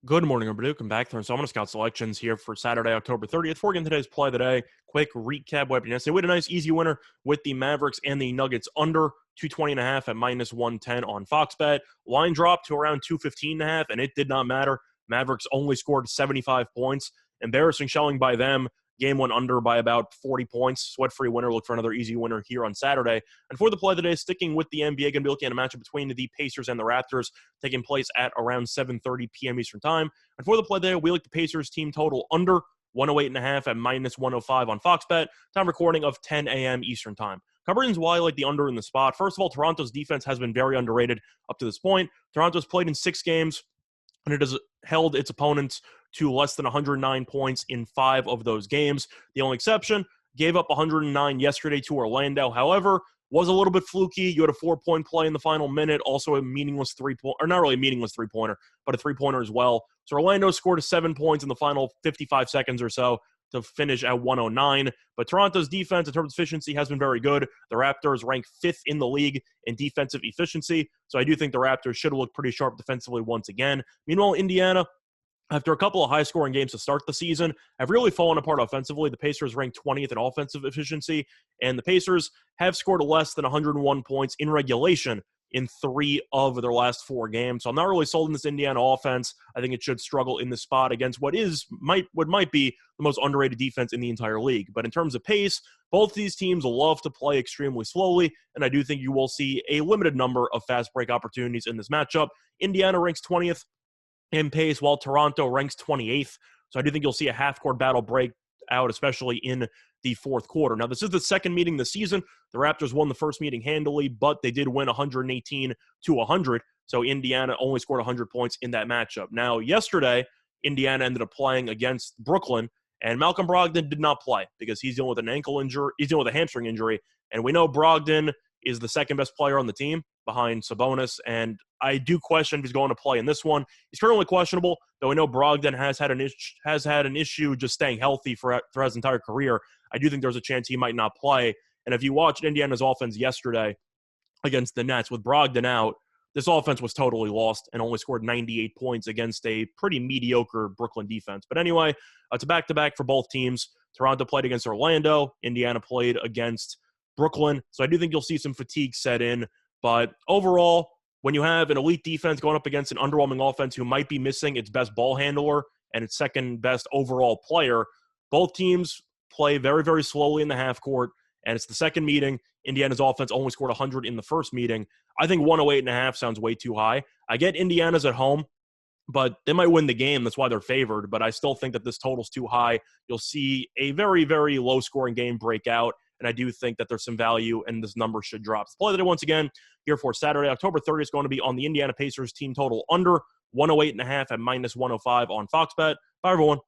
Good morning, everybody. Welcome back. So I'm going to scout selections here for Saturday, October 30th. For again today's play of the day, quick recap. What happened yesterday? We had a nice easy winner with the Mavericks and the Nuggets under 220.5 at minus 110 on Fox Bet. Line dropped to around 215.5, and it did not matter. Mavericks only scored 75 points. Embarrassing showing by them. Game went under by about 40 points. Sweat-free winner. Look for another easy winner here on Saturday. And for the play of the day, sticking with the NBA, going to be looking at a matchup between the Pacers and the Raptors, taking place at around 7:30 p.m. Eastern Time. And for the play of the day, we like the Pacers team total under 108.5 at minus 105 on Fox Bet. Time recording of 10 a.m. Eastern Time. Couple reasons why I like the under in the spot. First of all, Toronto's defense has been very underrated up to this point. Toronto's played in 6 games, and it has held its opponents to less than 109 points in 5 of those games. The only exception, gave up 109 yesterday to Orlando. However, was a little bit fluky. You had a 4-point play in the final minute, also a meaningless three-point, or not really a meaningless three-pointer, but a three-pointer as well. So Orlando scored 7 points in the final 55 seconds or so to finish at 109. But Toronto's defense, in terms of efficiency, has been very good. The Raptors rank 5th in the league in defensive efficiency. So I do think the Raptors should look pretty sharp defensively once again. Meanwhile, Indiana, after a couple of high-scoring games to start the season, have really fallen apart offensively. The Pacers ranked 20th in offensive efficiency, and the Pacers have scored less than 101 points in regulation in 3 of their last 4 games. So I'm not really sold in this Indiana offense. I think it should struggle in this spot against what might be the most underrated defense in the entire league. But in terms of pace, both these teams love to play extremely slowly, and I do think you will see a limited number of fast break opportunities in this matchup. Indiana ranks 20th in pace, while Toronto ranks 28th. So I do think you'll see a half-court battle break out, especially in the fourth quarter. Now, this is the second meeting this season. The Raptors won the first meeting handily, but they did win 118-100. So Indiana only scored 100 points in that matchup. Now, yesterday, Indiana ended up playing against Brooklyn, and Malcolm Brogdon did not play because he's dealing with an ankle injury. He's dealing with a hamstring injury, and we know Brogdon is the second best player on the team behind Sabonis, and I do question if he's going to play in this one. He's currently questionable, though we know Brogdon has had an issue just staying healthy for his entire career. I do think there's a chance he might not play. And if you watched Indiana's offense yesterday against the Nets with Brogdon out, this offense was totally lost and only scored 98 points against a pretty mediocre Brooklyn defense. But anyway, it's a back-to-back for both teams. Toronto played against Orlando. Indiana played against Brooklyn. So I do think you'll see some fatigue set in. But overall, when you have an elite defense going up against an underwhelming offense who might be missing its best ball handler and its second best overall player, both teams play very, very slowly in the half court. And it's the second meeting. Indiana's offense only scored 100 in the first meeting. I think 108.5 sounds way too high. I get Indiana's at home, but they might win the game. That's why they're favored. But I still think that this total's too high. You'll see a very, very low-scoring game break out. And I do think that there's some value, and this number should drop. The play of the day, once again, here for Saturday, October 30th, is going to be on the Indiana Pacers team total under 108.5 at minus 105 on Fox Bet. Bye, everyone.